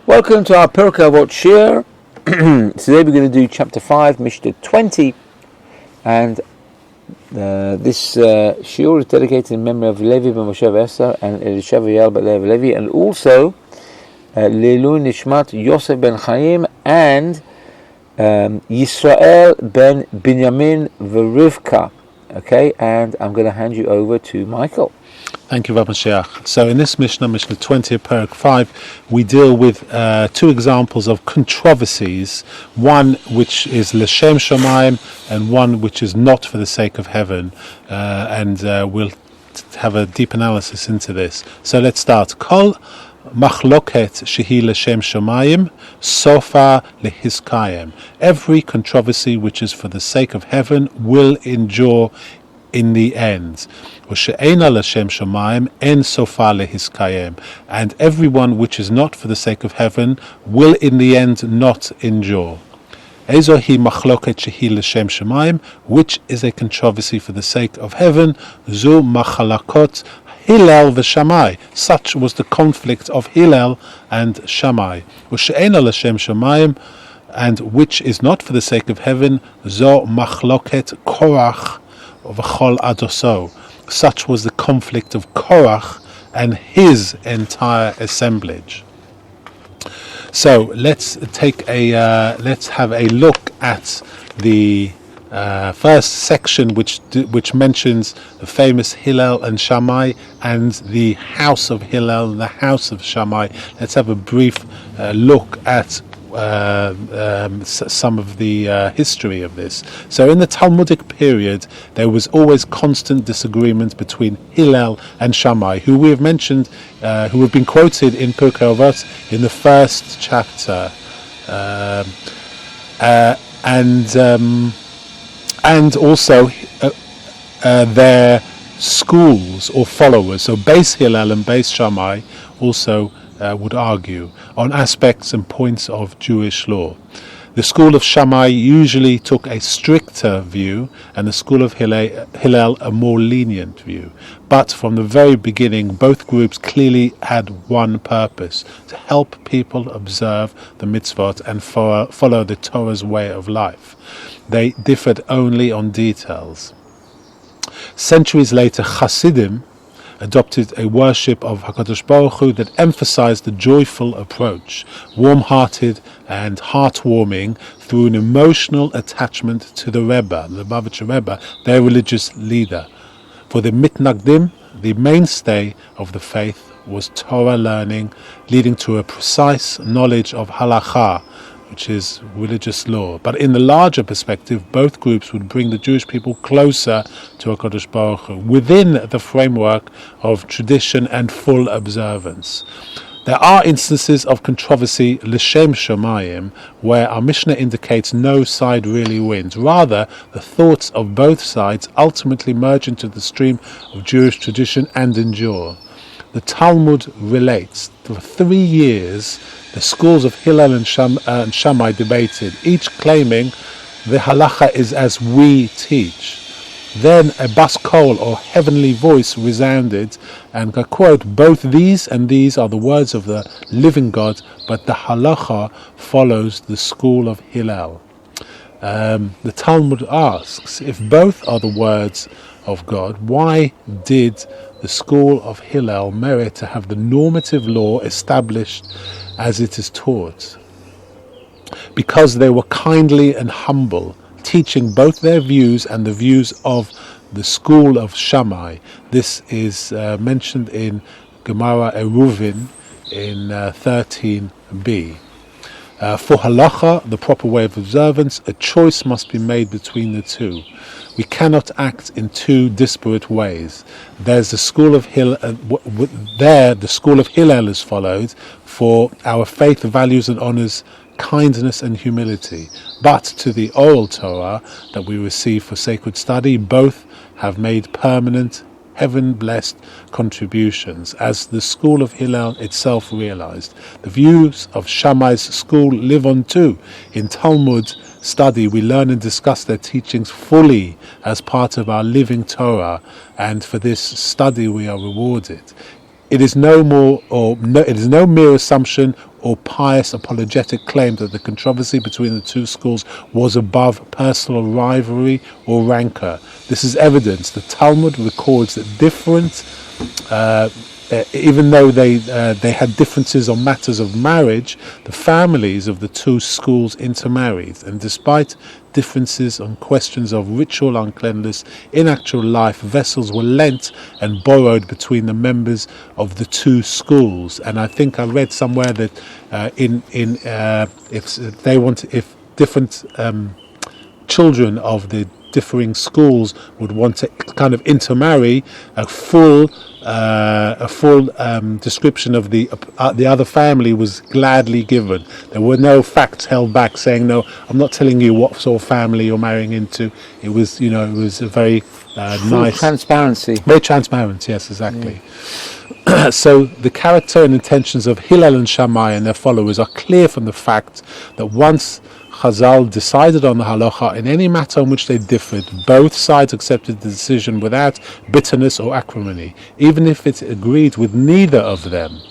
Welcome to our Pirkei Avot Shir. Today we're going to do chapter 5, Mishna 20, and this Shir is dedicated in memory of Levy ben Moshe Esther and Hillel ben Levy, and also Leilun Nishmat Yosef ben Chaim and Yisrael ben Binyamin Verivka. Okay, and I'm going to hand you over to Michael. Thank you, Rabbi Mashiach. So in this Mishna 20 of Perek 5, we deal with two examples of controversies, one which is L'Shem Shamayim and one which is not for the sake of heaven, and we'll have a deep analysis into this. So let's start. Kol machloket shehi L'Shem Shamayim, sofa lehiskayim. Every controversy which is for the sake of heaven will endure in the end. And everyone which is not for the sake of heaven will in the end not endure. Which is a controversy for the sake of heaven? Zu machalakot Hillel and Shamai. Such was the conflict of Hillel and Shamai. And which is not for the sake of heaven? Zo machloket korach v'chol adoso. Such was the conflict of Korach and his entire assemblage. So let's have a look at the first section, which mentions the famous Hillel and Shamai and the house of Hillel and the house of Shamai. Let's have a brief look at some of the history of this. So in the Talmudic period, there was always constant disagreement between Hillel and Shammai, who we have mentioned, who have been quoted in Pirkei Avot in the first chapter, and also their schools or followers. So Beis Hillel and Beis Shammai also would argue on aspects and points of Jewish law. The school of Shammai usually took a stricter view, and the school of Hillel a more lenient view. But from the very beginning, both groups clearly had one purpose: to help people observe the mitzvot and follow the Torah's way of life. They differed only on details. Centuries later, Hasidim adopted a worship of HaKadosh Baruch Hu that emphasized the joyful approach, warm-hearted and heartwarming, through an emotional attachment to the Rebbe, the Lubavitcher Rebbe, their religious leader. For the Mitnagdim, the mainstay of the faith was Torah learning, leading to a precise knowledge of halakha, which is religious law. But in the larger perspective, both groups would bring the Jewish people closer to HaKadosh Baruch Hu, within the framework of tradition and full observance. There are instances of controversy, L'Shem Shamayim, where our Mishna indicates no side really wins. Rather, the thoughts of both sides ultimately merge into the stream of Jewish tradition and endure. The Talmud relates, for 3 years, the schools of Hillel and Shammai debated, each claiming the halacha is as we teach. Then a bas kol, or heavenly voice, resounded, and I quote, "Both these and these are the words of the living God, but the halacha follows the school of Hillel." The Talmud asks, if both are the words of God, why did the school of Hillel merit to have the normative law established as it is taught? Because they were kindly and humble, teaching both their views and the views of the school of Shammai. This is mentioned in Gemara Eruvin in 13b. For halacha, the proper way of observance, a choice must be made between the two. We cannot act in two disparate ways. There's the school of Hillel. The school of Hillel is followed, for our faith values and honors kindness and humility. But to the oral Torah that we receive for sacred study, both have made permanent, heaven-blessed contributions, as the school of Hillel itself realized. The views of Shammai's school live on too. In Talmud study, we learn and discuss their teachings fully as part of our living Torah, and for this study we are rewarded. It is no mere assumption or pious apologetic claim that the controversy between the two schools was above personal rivalry or rancor. This is evidence. The Talmud records that even though they had differences on matters of marriage, the families of the two schools intermarried, and despite differences on questions of ritual uncleanness, in actual life vessels were lent and borrowed between the members of the two schools. And I think I read somewhere that if different children of the differing schools would want to kind of intermarry, a full description of the other family was gladly given. There were no facts held back saying, no, I'm not telling you what sort of family you're marrying into. It was, it was a very nice transparency. Very transparent, yes, exactly. Yeah. So the character and intentions of Hillel and Shamai and their followers are clear from the fact that once Chazal decided on the halacha in any matter on which they differed, both sides accepted the decision without bitterness or acrimony, even if it agreed with neither of them.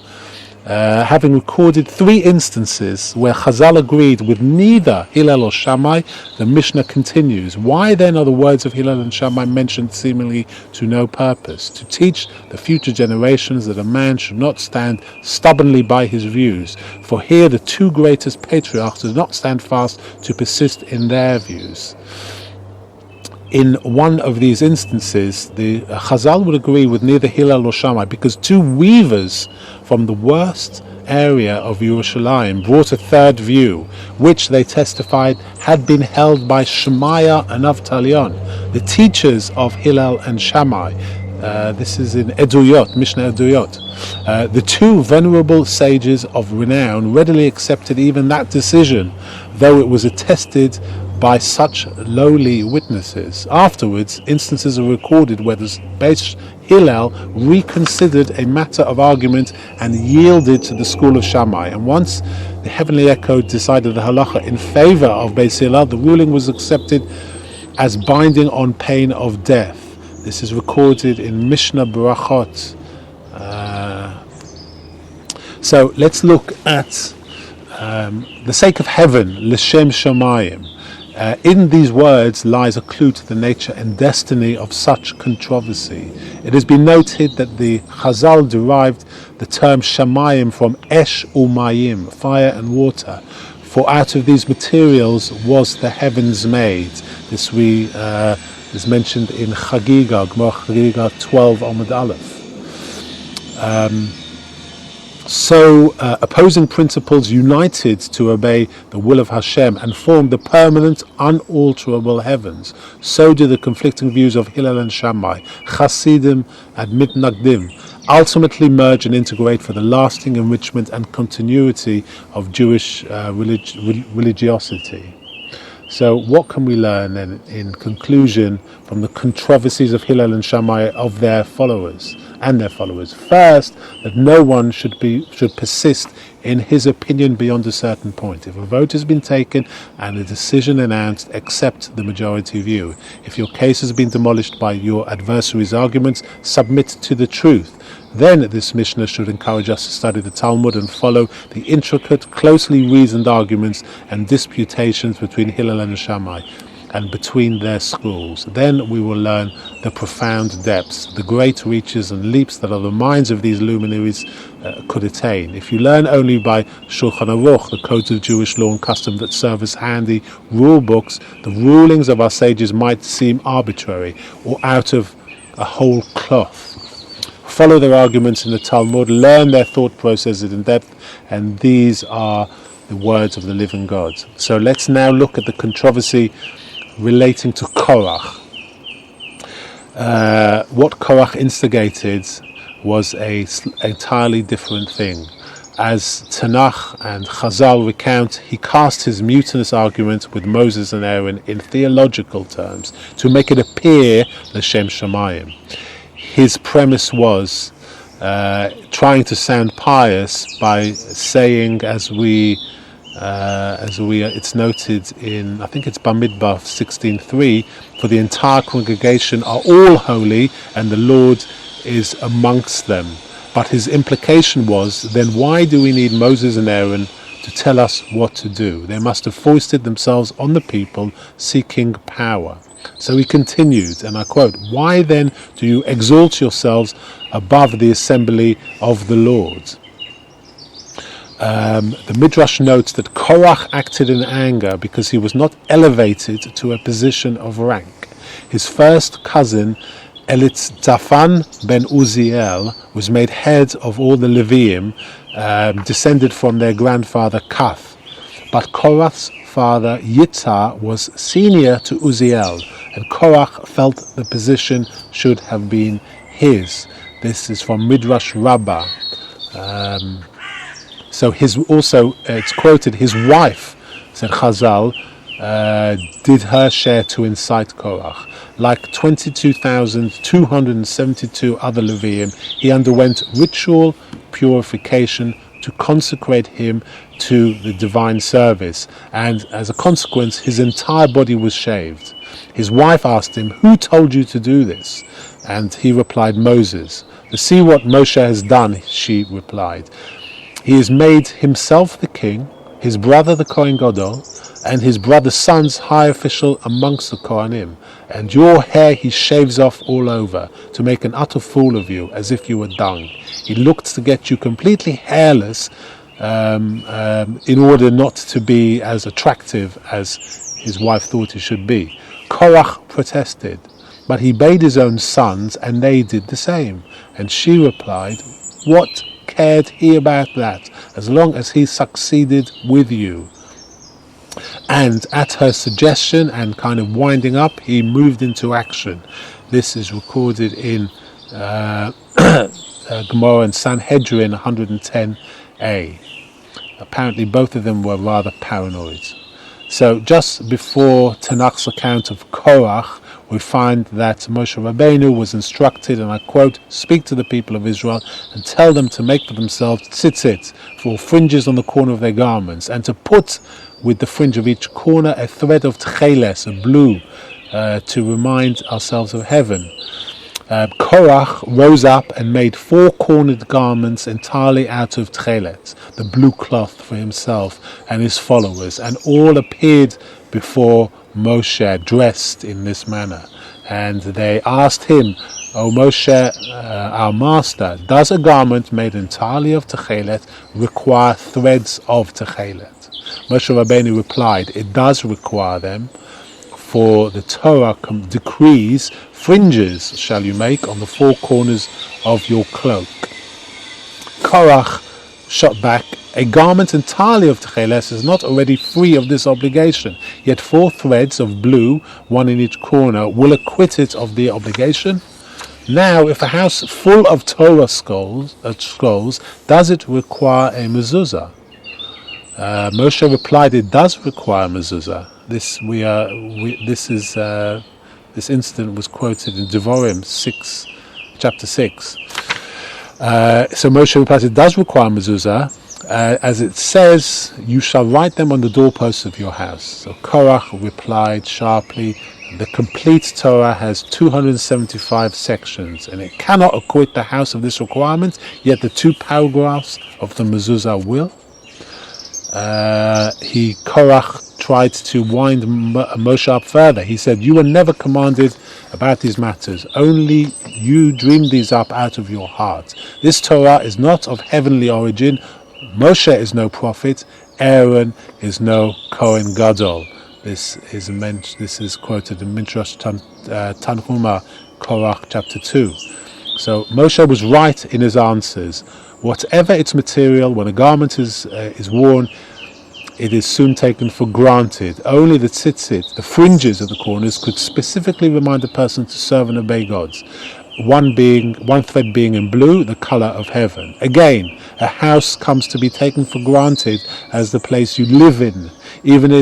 Having recorded 3 instances where Chazal agreed with neither Hillel or Shammai, the Mishnah continues. Why then are the words of Hillel and Shammai mentioned seemingly to no purpose? To teach the future generations that a man should not stand stubbornly by his views. For here the 2 greatest patriarchs did not stand fast to persist in their views. In one of these instances, the Chazal would agree with neither Hillel or Shammai because 2 weavers from the worst area of Yerushalayim brought a third view, which they testified had been held by Shemaiah and Avtalion, the teachers of Hillel and Shammai. This is in Eduyot, Mishna Eduyot. The 2 venerable sages of renown readily accepted even that decision, though it was attested by such lowly witnesses. Afterwards, instances are recorded where the Beis Hillel reconsidered a matter of argument and yielded to the school of Shammai. And once the heavenly echo decided the halacha in favor of Beis Hillel, the ruling was accepted as binding on pain of death. This is recorded in Mishnah Berachot. So let's look at the sake of heaven, L'Shem Shamayim. In these words lies a clue to the nature and destiny of such controversy. It has been noted that the Chazal derived the term Shamayim from Esh Umayim, fire and water, for out of these materials was the heavens made. This is mentioned in Chagiga, Gemara Chagiga 12 Amud Aleph. So opposing principles united to obey the will of Hashem and formed the permanent, unalterable heavens. So do the conflicting views of Hillel and Shammai, Chasidim and Mitnagdim, ultimately merge and integrate for the lasting enrichment and continuity of Jewish religiosity. So what can we learn then, in conclusion, from the controversies of Hillel and Shammai of their followers? First, that no one should persist in his opinion beyond a certain point. If a vote has been taken and a decision announced, accept the majority view. If your case has been demolished by your adversary's arguments, submit to the truth. Then this Mishnah should encourage us to study the Talmud and follow the intricate, closely reasoned arguments and disputations between Hillel and Shammai and between their schools. Then we will learn the profound depths, the great reaches and leaps that the minds of these luminaries could attain. If you learn only by Shulchan Aruch, the codes of Jewish law and custom that serve as handy rule books, the rulings of our sages might seem arbitrary or out of a whole cloth. Follow their arguments in the Talmud, learn their thought processes in depth, and these are the words of the living God. So let's now look at the controversy relating to korach. What korach instigated was an entirely different thing. As Tanakh and Chazal recount, he cast his mutinous argument with Moses and Aaron in theological terms to make it appear L'Shem Shamayim. His premise was trying to sound pious by saying, as it's noted in, I think it's Bamidbar 16:3, for the entire congregation are all holy and the Lord is amongst them. But his implication was, then why do we need Moses and Aaron to tell us what to do? They must have foisted themselves on the people seeking power. So he continued, and I quote, "Why then do you exalt yourselves above the assembly of the Lord?" The Midrash notes that Korach acted in anger because he was not elevated to a position of rank. His first cousin, Elitzaphan ben Uziel, was made head of all the Leviim, descended from their grandfather Kath. But Korach's father Yitzhar was senior to Uziel, and Korach felt the position should have been his. This is from Midrash Rabbah. So it's quoted, his wife, said Chazal, did her share to incite Korach. Like 22,272 other Leviim, he underwent ritual purification to consecrate him to the divine service, and as a consequence his entire body was shaved. His wife asked him, "Who told you to do this?" And he replied, "Moses." "See what Moshe has done," she replied. "He has made himself the king, his brother the Kohen Gadol, and his brother's son's high official amongst the Kohanim. And your hair he shaves off all over, to make an utter fool of you, as if you were dung. He looked to get you completely hairless, in order not to be as attractive as his wife thought he should be." Korach protested, but he bade his own sons, and they did the same. And she replied, "What cared he about that, as long as he succeeded with you?" And at her suggestion and kind of winding up, he moved into action. This is recorded in Gemara and Sanhedrin 110a. Apparently both of them were rather paranoid. So just before Tanakh's account of Korach, we find that Moshe Rabbeinu was instructed, and I quote, "Speak to the people of Israel and tell them to make for themselves tzitzit, for fringes on the corner of their garments, and to put with the fringe of each corner a thread of tcheles, a blue, to remind ourselves of heaven." Korach rose up and made 4-cornered garments entirely out of tchelet, the blue cloth, for himself and his followers, and all appeared before Moshe dressed in this manner. And they asked him, "O Moshe, our master, does a garment made entirely of tchelet require threads of tchelet?" Moshe Rabbeinu replied, "It does require them, for the Torah decrees, fringes shall you make on the 4 corners of your cloak." Korach shot back, "A garment entirely of tcheles is not already free of this obligation, yet 4 threads of blue, 1 in each corner, will acquit it of the obligation? Now, if a house full of Torah scrolls, does it require a mezuzah?" Moshe replied, "It does require a mezuzah." This incident was quoted in Devarim 6, chapter 6. So Moshe replies, "It does require mezuzah, as it says, you shall write them on the doorposts of your house." So Korach replied sharply, "The complete Torah has 275 sections, and it cannot acquit the house of this requirement, yet the 2 paragraphs of the mezuzah will." Korach tried to wind Moshe up further. He said, "You were never commanded about these matters. Only you dreamed these up out of your heart. This Torah is not of heavenly origin. Moshe is no prophet. Aaron is no Kohen Gadol." This is quoted in Midrash Tanhuma, Korach chapter 2. So Moshe was right in his answers. Whatever its material, when a garment is worn, it is soon taken for granted. Only the tzitzit, the fringes of the corners, could specifically remind a person to serve and obey gods. One thread being in blue, the color of heaven. Again, a house comes to be taken for granted as the place you live in, even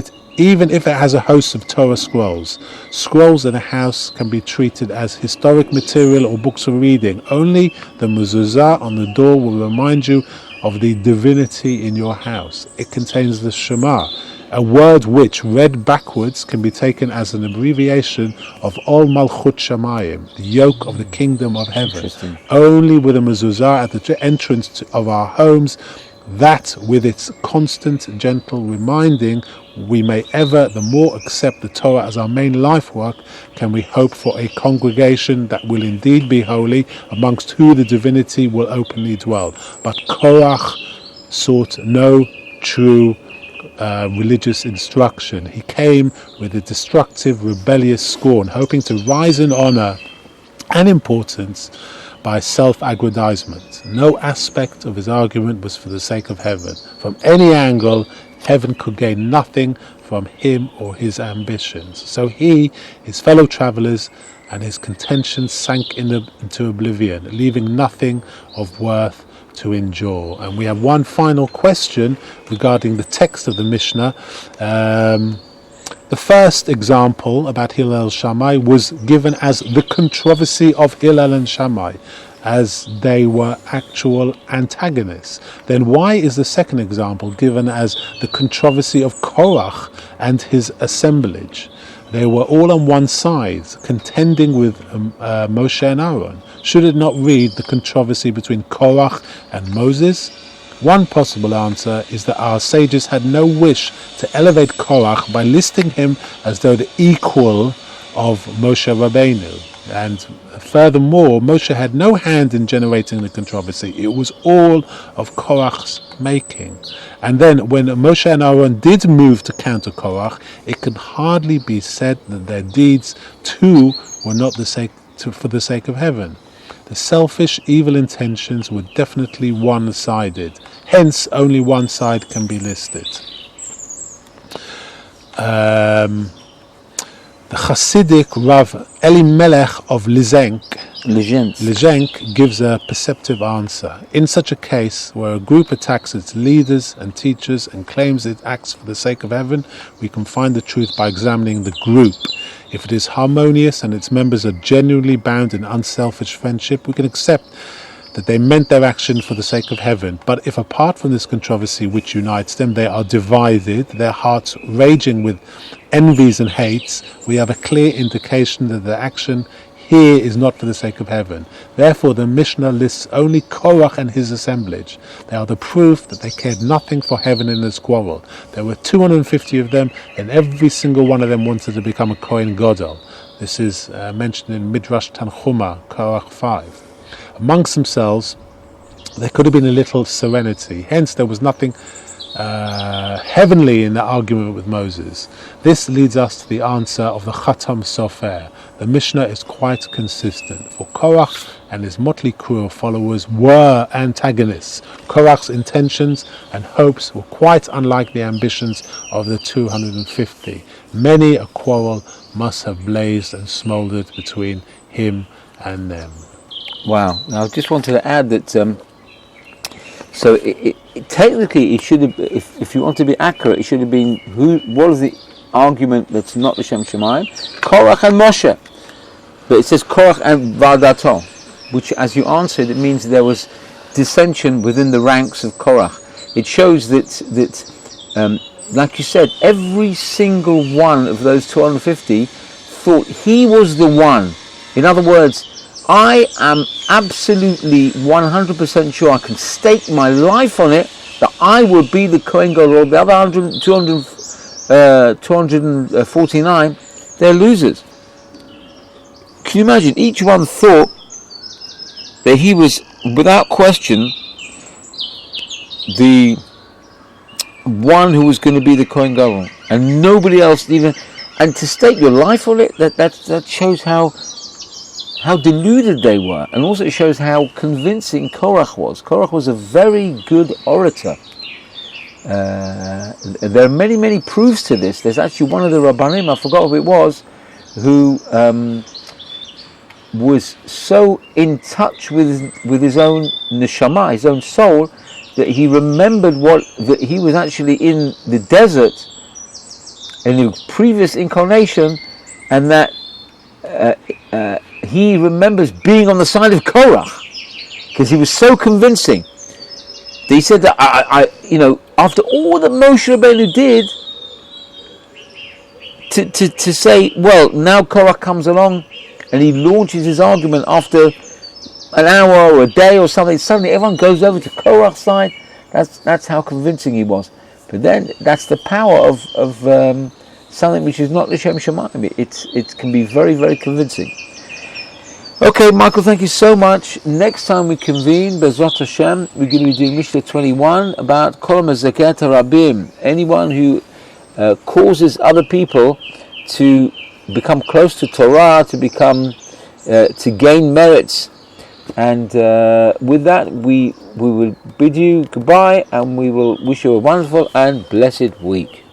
if it has a host of Torah scrolls. Scrolls in a house can be treated as historic material or books of reading. Only the mezuzah on the door will remind you of the divinity in your house. It contains the Shema, a word which, read backwards, can be taken as an abbreviation of Ol Malchut Shamayim, the yoke of the kingdom of heaven. Only with a mezuzah at the entrance of our homes, that with its constant gentle reminding we may ever the more accept the Torah as our main life work, can we hope for a congregation that will indeed be holy, amongst who the divinity will openly dwell. But Korach sought no true religious instruction. He came with a destructive, rebellious scorn, hoping to rise in honor and importance by self-aggrandizement. No aspect of his argument was for the sake of heaven. From any angle, heaven could gain nothing from him or his ambitions. So he, his fellow travelers, and his contentions sank into oblivion, leaving nothing of worth to endure. And we have one final question regarding the text of the Mishnah. The first example about Hillel and Shamai was given as the controversy of Hillel and Shamai, as they were actual antagonists. Then why is the second example given as the controversy of Korach and his assemblage? They were all on one side, contending with Moshe and Aaron. Should it not read the controversy between Korach and Moses? One possible answer is that our sages had no wish to elevate Korach by listing him as though the equal of Moshe Rabbeinu. And furthermore, Moshe had no hand in generating the controversy. It was all of Korach's making. And then when Moshe and Aaron did move to counter Korach, it can hardly be said that their deeds too were not for the sake of heaven. The selfish, evil intentions were definitely one-sided. Hence, only one side can be listed. The Hasidic Rav Elimelech of Lezhensk gives a perceptive answer. In such a case, where a group attacks its leaders and teachers and claims it acts for the sake of heaven, we can find the truth by examining the group. If it is harmonious and its members are genuinely bound in unselfish friendship, we can accept that they meant their action for the sake of heaven. But if apart from this controversy which unites them, they are divided, their hearts raging with envies and hates, we have a clear indication that their action here is not for the sake of heaven. Therefore, the Mishnah lists only Korach and his assemblage. They are the proof that they cared nothing for heaven in this quarrel. There were 250 of them, and every single one of them wanted to become a Kohen Gadol. This is mentioned in Midrash Tanchuma, Korach 5. Amongst themselves, there could have been a little serenity. Hence, there was nothing heavenly in the argument with Moses. This leads us to the answer of the Khatam Sofer. The Mishnah is quite consistent, for Korach and his motley crew of followers were antagonists. Korach's intentions and hopes were quite unlike the ambitions of the 250. Many a quarrel must have blazed and smouldered between him and them. Wow. Now, I just wanted to add that technically it should have, if you want to be accurate, it should have been what is the argument that's not L'Shem Shemayim? Korach and Moshe. But it says Korach and Vadato, which, as you answered, it means there was dissension within the ranks of Korach. It shows that like you said, every single one of those 250 thought he was the one. In other words, I am absolutely 100% sure, I can stake my life on it, that I will be the Kohen Gadol. The other 249, they're losers. Can you imagine? Each one thought that he was, without question, the one who was going to be the Kohen Gadol, and nobody else even. And to stake your life on it, that shows how deluded they were, and also it shows how convincing Korach was. Korach was a very good orator. There are many proofs to this. There's actually one of the Rabbanim, I forgot who it was, who was so in touch with his own neshama, his own soul, that he remembered that he was actually in the desert in the previous incarnation, and that he remembers being on the side of Korach, because he was so convincing. He said that after all that Moshe Rabbeinu did, to say, well, now Korach comes along and he launches his argument after an hour or a day or something. Suddenly everyone goes over to Korach's side. That's how convincing he was. But then that's the power of something which is not L'Shem Shamayim. It can be very, very convincing. Okay, Michael, thank you so much. Next time we convene, Bezrat Hashem, we're going to be doing Mishna 21 about Kol Mezaket Rabim. Anyone who causes other people to become close to Torah, to gain merits. And with that, we will bid you goodbye, and we will wish you a wonderful and blessed week.